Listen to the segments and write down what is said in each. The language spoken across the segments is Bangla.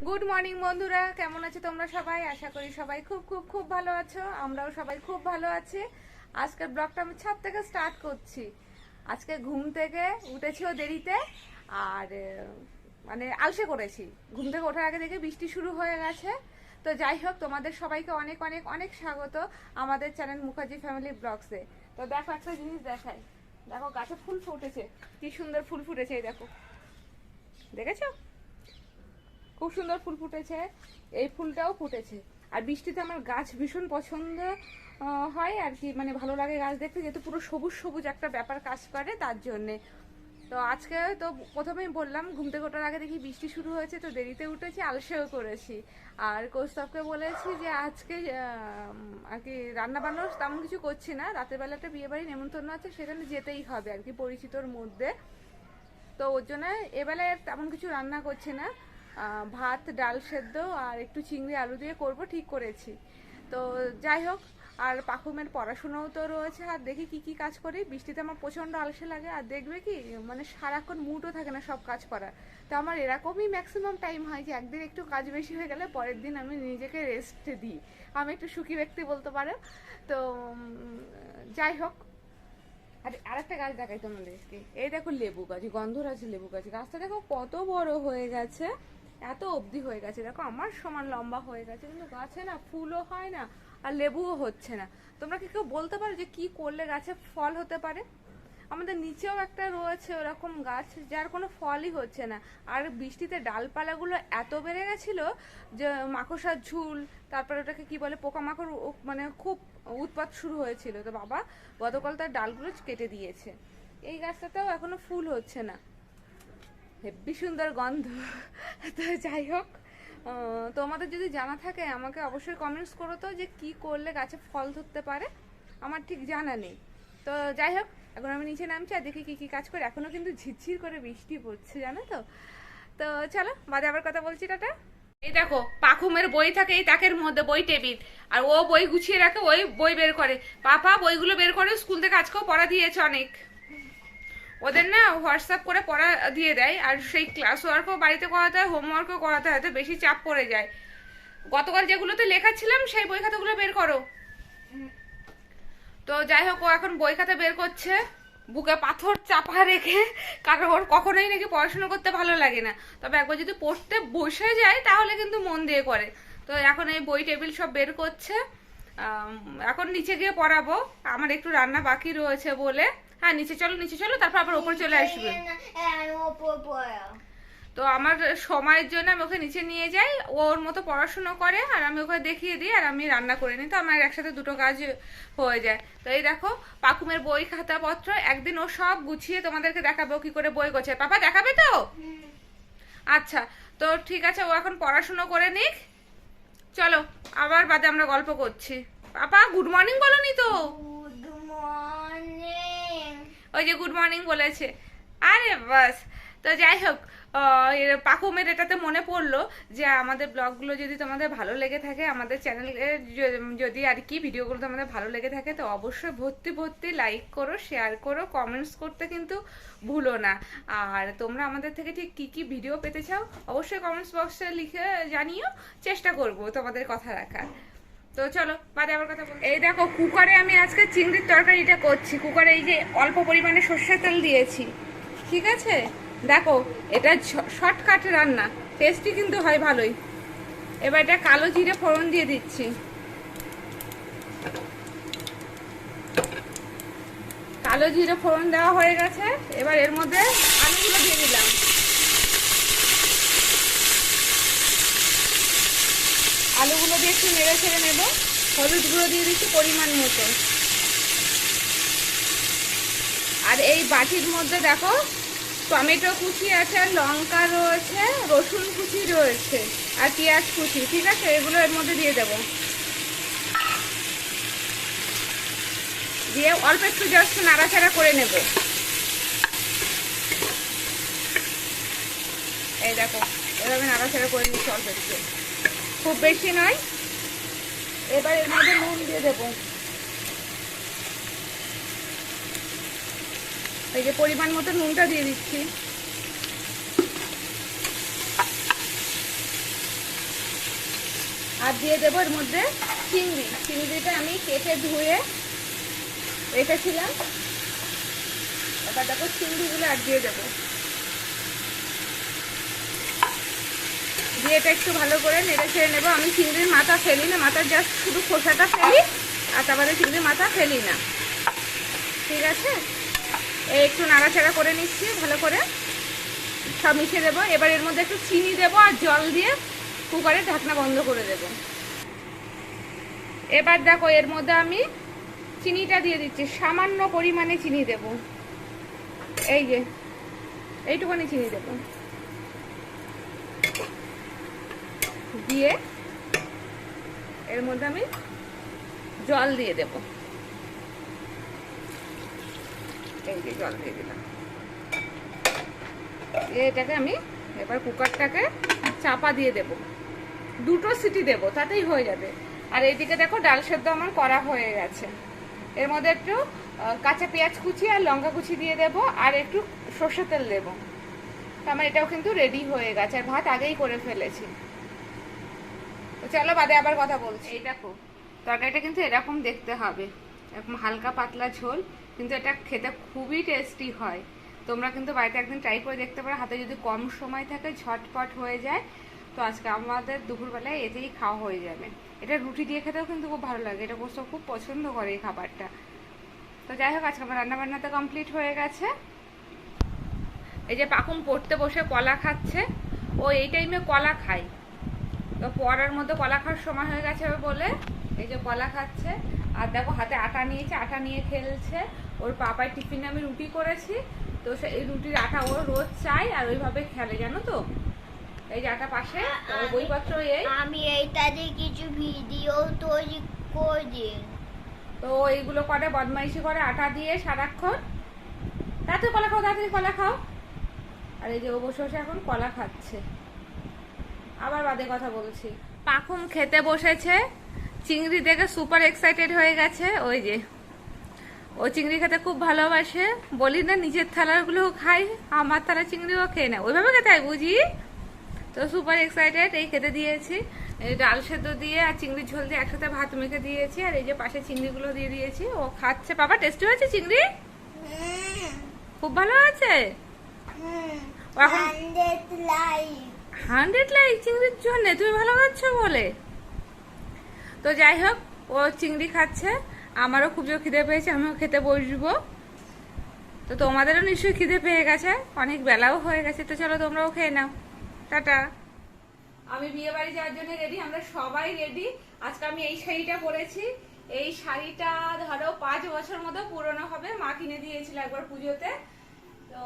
গুড মর্নিং বন্ধুরা, কেমন আছো তোমরা সবাই? আশা করি সবাই খুব খুব খুব ভালো আছো। আমরাও সবাই খুব ভালো আছি। আজকের ব্লগটা আমি ছাদ থেকে স্টার্ট করছি। আজকে ঘুম থেকে উঠেছিও দেরিতে, আর মানে আলসে করেছি। ঘুম থেকে ওঠার আগে দেখে বৃষ্টি শুরু হয়ে গেছে। তো যাই হোক, তোমাদের সবাইকে অনেক অনেক অনেক স্বাগত আমাদের চ্যানেল মুখার্জি ফ্যামিলি ব্লগসে। তো দেখো, একটা জিনিস দেখাই। দেখো, গাছে ফুল ফুটেছে, কি সুন্দর ফুল ফুটেছে। এই দেখো, দেখেছো? খুব সুন্দর ফুল ফুটেছে। এই ফুলটাও ফুটেছে। আর বৃষ্টিতে আমার গাছ ভীষণ পছন্দ হয় আর কি, মানে ভালো লাগে গাছ দেখতে, যেহেতু পুরো সবুজ সবুজ একটা ব্যাপার কাজ করে তার জন্যে। তো আজকে তো প্রথমেই বললাম, ঘুম থেকে ওঠার আগে দেখি বৃষ্টি শুরু হয়েছে, তো দেরিতে উঠেছি, আলসেও করেছি। আর কৌস্তবকে বলেছি যে আজকে আর কি রান্না বান্না তেমন কিছু করছি না, রাতের বেলা একটা বিয়ে বাড়ি নেমন্তন্ন আছে, সেখানে যেতেই হবে আর কি, পরিচিতর মধ্যে। তো ওর জন্য এবেলায় তেমন কিছু রান্না করছি না, ভাত ডাল সেদ্ধ আর একটু চিংড়ি আলু দিয়ে করব ঠিক করেছি। তো যাই হোক, আর পাখুমের পড়াশোনাও তো রয়েছে, আর দেখি কি কি কাজ করি। বৃষ্টিতে আমার প্রচণ্ড আলসে লাগে, আর দেখবে কি মানে সারাক্ষণ মুডও থাকে না সব কাজ করার। তো আমার এরকমই ম্যাক্সিমাম টাইম হয় যে একদিন একটু কাজ বেশি হয়ে গেলে পরের দিন আমি নিজেকে রেস্ট দিই। আমি একটু সুখী ব্যক্তি বলতে পারো। তো যাই হোক, আর একটা গাছ দেখাই তোমাদেরকে। এই দেখো লেবু গাছ, গন্ধরাজ লেবু গাছ। গাছটা দেখো কত বড় হয়ে গেছে, এত অবধি হয়ে গেছে। দেখো আমার সমান লম্বা হয়ে গেছে, কিন্তু গাছে না ফুলও হয় না আর লেবুও হচ্ছে না। তোমরা কি কেউ বলতে পারো যে কি করলে গাছে ফল হতে পারে? আমাদের নিচেও একটা রয়েছে ওরকম গাছ, যার কোনো ফলই হচ্ছে না। আর বৃষ্টিতে ডালপালাগুলো এত বেড়ে গেছিল যে মাকড়সার ঝুল, তারপরে ওটাকে কি বলে, পোকামাকড়, মানে খুব উৎপাত শুরু হয়েছিল। তো বাবা গতকাল তার ডালগুলো কেটে দিয়েছে। এই গাছটাতেও এখনো ফুল হচ্ছে না, হেব্বি সুন্দর গন্ধ। তো যাই হোক, তোমাদের যদি জানা থাকে আমাকে অবশ্যই কমেন্টস করো তো, যে কি করলে গাছে ফল ধরতে পারে। আমার ঠিক জানা নেই। তো যাই হোক, এখন আমি নিচে নামছি আর দেখি কি কি কাজ করে। এখনো কিন্তু ঝিরঝির করে বৃষ্টি পড়ছে, জানো তো। তো চলো, বাদে আবার কথা বলছি, টাটা। এই দেখো, পাখুমের বই থাকে এই তাকের মধ্যে, বই টেবিল, আর ও বই গুছিয়ে রাখে, ওই বই বের করে। পাপা বইগুলো বের করে, স্কুল থেকে আজকেও পড়া দিয়েছে অনেক। ওদের না হোয়াটসঅ্যাপ করে পড়া দিয়ে দেয়, আর সেই ক্লাস ওয়ার্কও বাড়িতে করাতে হয়, হোমওয়ার্কও করাতে হয়, তো বেশি চাপ পড়ে যায়। গতকাল যেগুলোতে লেখা ছিলাম সেই বই খাতাগুলো বের করো। তো যাই হোক, ও এখন বই খাতা বের করছে, বুকে পাথর চাপা রেখে, কারণ ওর কখনোই নাকি পড়াশোনা করতে ভালো লাগে না। তবে একবার যদি পড়তে বসে যায় তাহলে কিন্তু মন দিয়ে করে। তো এখন এই বই টেবিল সব বের করছে। এখন নিচে গিয়ে পড়াবো, আমার একটু রান্না বাকি রয়েছে বলে। হ্যাঁ, নিচে চলো, নিচে চলো, তারপর আবার ওপরে চলে আসবে। তো আমার সময়ের জন্য আমি ওকে নিচে নিয়ে যাই, ওর মতো পড়াশুনো করে, আর আমি ওকে দেখিয়ে দিই, আর আমি রান্না করে নিই। তো আমার একসাথে দুটো কাজ হয়ে যায়। তো এই দেখো, পাখুমের বই খাতাপত্র, একদিন ও সব গুছিয়ে তোমাদেরকে দেখাবে ও কি করে বই গোছায়। পাপা দেখাবে তো? আচ্ছা, তো ঠিক আছে, ও এখন পড়াশুনো করে নিক। চলো, আবার বাদে আমরা গল্প করছি। পাপা গুড মর্নিং বলনি তো? Good morning. ওই যে গুড মর্নিং বলেছে। আরে বাস। তো যাই হোক, পাখুমের এটাতে মনে পড়লো যে আমাদের ব্লগগুলো যদি তোমাদের ভালো লেগে থাকে, আমাদের চ্যানেলে যদি আর কি ভিডিওগুলো তোমাদের ভালো লেগে থাকে, তো অবশ্যই ভর্তি ভর্তি লাইক করো, শেয়ার করো, কমেন্টস করতে কিন্তু ভুলো না। আর তোমরা আমাদের থেকে ঠিক কি কি ভিডিও পেতে চাও অবশ্যই কমেন্টস বক্সে লিখে জানিও, চেষ্টা করব তোমাদের কথা রাখার। তো চলো, বাদে আবার কথা বলছি। এই দেখো, কুকারে আমি আজকে চিংড়ির তরকারিটা করছি। কুকারে এই যে অল্প পরিমাণে সর্ষের তেল দিয়েছি, ঠিক আছে? দেখো, এটা শর্টকাট রান্না, টেস্টি কিন্তু হয় ভালোই। এবার এটা কালো জিরে ফোড়ন দিয়ে দিচ্ছি। কালো জিরে ফোড়ন দেওয়া হয়ে গেছে, এবার এর মধ্যে আলুগুলো দিয়ে দিলাম। আলুগুলো দিয়ে একটু নেড়ে ছেড়ে নেবো। হলুদ গুঁড়ো দিয়ে দিচ্ছি পরিমাণ মতো। আর এই বাটির মধ্যে দেখো, টমেটো কুচি আছে, লঙ্কা রয়েছে, রসুন কুচি রয়েছে, আর পেঁয়াজ কুচি, ঠিক আছে? এগুলো এর মধ্যে দিয়ে দেবো। দিয়ে অল্প একটু জাস্ট নাড়াচাড়া করে নেব। এই দেখো, এভাবে নাড়াচাড়া করে নিচ্ছি অল্প একটু, খুব বেশি নয়। এবার এর মধ্যে নুন দিয়ে দেবো, এই যে পরিমাণ মতো নুনটা দিয়ে দিচ্ছি। আর দিয়ে দেবো এর মধ্যে চিংড়িটা আমি কেটে ধুয়ে রেখেছিলাম। এবার দেখো চিংড়িগুলো আর দিয়ে দেবো, দিয়ে এটা একটু ভালো করে নেড়ে ছেড়ে নেবো। আমি চিংড়ির মাথা ফেলি না, মাথার জাস্ট শুধু খোসাটা ফেলি, আর তারপরে চিংড়ির মাথা ফেলি না। ঠিক আছে, এই একটু নাড়াচাড়া করে নিচ্ছি, ভালো করে সব মিশিয়ে দেবো। এবার এর মধ্যে একটু চিনি দেবো আর জল দিয়ে কুকারে ঢাকনা বন্ধ করে দেব। এবার দেখো এর মধ্যে আমি চিনিটা দিয়ে দিচ্ছি, সামান্য পরিমাণে চিনি দেব, এই যে এইটুখানি চিনি দেব, দিয়ে এর মধ্যে আমি জল দিয়ে দেব, এই যে জল দিয়ে দিলাম। এটাকে আমি এবার কুকারটাকে চাপা দিয়ে দেব, 2টো সিটি দেব, তাতেই হয়ে যাবে। আর এইদিকে দেখো ডাল সেদ্ধ আমার করা হয়ে গেছে। এর মধ্যে একটু কাঁচা পেঁয়াজ কুচি আর লঙ্কা কুচি দিয়ে দেব, আর একটু সর্ষের তেল দেবো। আমার এটাও কিন্তু রেডি হয়ে গেছে, আর ভাত আগেই করে ফেলেছি। তো চলো বাদে আবার কথা বলছি। এই দেখো তরকারিটা কিন্তু এরকম দেখতে হবে, এরকম হালকা পাতলা ঝোল, কিন্তু এটা খেতে খুবই টেস্টি হয়। তোমরা কিন্তু বাড়িতে একদিন ট্রাই করে দেখতে পারো, হাতে যদি কম সময় থাকে ঝটপট হয়ে যায়। তো আজকে আমাদের দুপুরবেলায় এতেই খাওয়া হয়ে যাবে। এটা রুটি দিয়ে খেতেও কিন্তু খুব ভালো লাগে, এটা বসে খুব পছন্দ করে এই খাবারটা। তো যাই হোক আজকে আমার রান্নাবান্নাতে কমপ্লিট হয়ে গেছে। এই যে পাকুম পড়তে বসে কলা খাচ্ছে, ও এই টাইমে কলা খায়, তো পড়ার মধ্যে কলা খাওয়ার সময় হয়ে গেছে বলে এই যে কলা খাচ্ছে। আর দেখো হাতে আটা নিয়েছে, আটা নিয়ে খেলছে। ওর পাপায় টিফিনে আমি রুটি করেছি, তো এই রুটির আটা ও রোজ চাই আর ওইভাবে খেলে, জানো তো। এই যে আটা পাশে বইপত্র, আমি এইটা দিয়ে কিছু ভিডিও তৈরি করি, তো এইগুলো করে বদমাইশি করে আটা দিয়ে সারাক্ষণ। তাড়াতাড়ি কলা খাও, তাড়াতাড়ি কলা খাও। আর এই যে ও বসে বসে এখন কলা খাচ্ছে। আবার বাদে কথা বলছি। পাখুম খেতে বসেছে, চিংড়ি দেখে সুপার এক্সাইটেড হয়ে গেছে। ওই যে ও চিংড়ি খেতে খুব ভালোবাসে, বলি না নিজের থালাগুলো খাই, আমার থালা চিংড়িও খেয়ে নেয়, ওইভাবে খেতে হয় বুঝি। তো সুপার এক্সাইটেড, এই খেতে দিয়েছি ডাল সেদ্ধ দিয়ে আর চিংড়ির ঝোল দিয়ে একসাথে ভাত মেখে দিয়েছি। আর এই যে পাশে চিংড়িগুলো দিয়ে দিয়েছি, ও খাচ্ছে। বাবা টেস্টি হয়েছে চিংড়ি, খুব ভালো আছে। 100 লাইক চিংড়ির জন্য, তুমি ভালো খাচ্ছ বলে। তো যাই হোক ও চিংড়ি খাচ্ছে, আমারও খুব জোর খিদে পেয়েছে, আমিও খেতে বসবো। তো তোমাদেরও নিশ্চয়ই খিদে পেয়ে গেছে, অনেক বেলাও হয়ে গেছে। তো চলো তোমরাও খেয়ে নাও, টাটা। আমি বিয়ে বাড়ি যাওয়ার জন্য রেডি, আমরা সবাই রেডি। আজকে আমি এই শাড়িটা পরেছি, এই শাড়িটা ধরো 5 বছর মতো পুরনো হবে, মা কিনে দিয়েছিল একবার পুজোতে। তো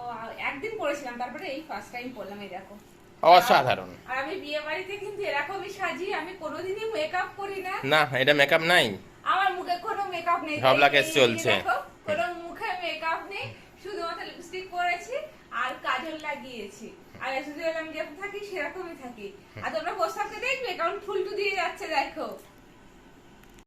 একদিন পরেছিলাম, তারপরে এই ফার্স্ট টাইম পরলাম। এই দেখো অসাধারণ। আর আমি বিয়ে বাড়িতে কিন্তু এরকমই সাজি, আমি কোনোদিনই মেকআপ করি না। না এটা মেকআপ নাই, আমার মুখে কোনো মেকআপ নেই, সব লাকেজ চলছে। কোনো মুখে মেকআপ নেই, শুধুমাত্র লিপস্টিক পরেছি আর কাজল লাগিয়েছি। আর শুধু আমি যেরকম থাকি সেরকমই থাকি। আর তোমরা পোশাককে দেখবে কারণ ফুলটু দিয়ে যাচ্ছে, দেখো।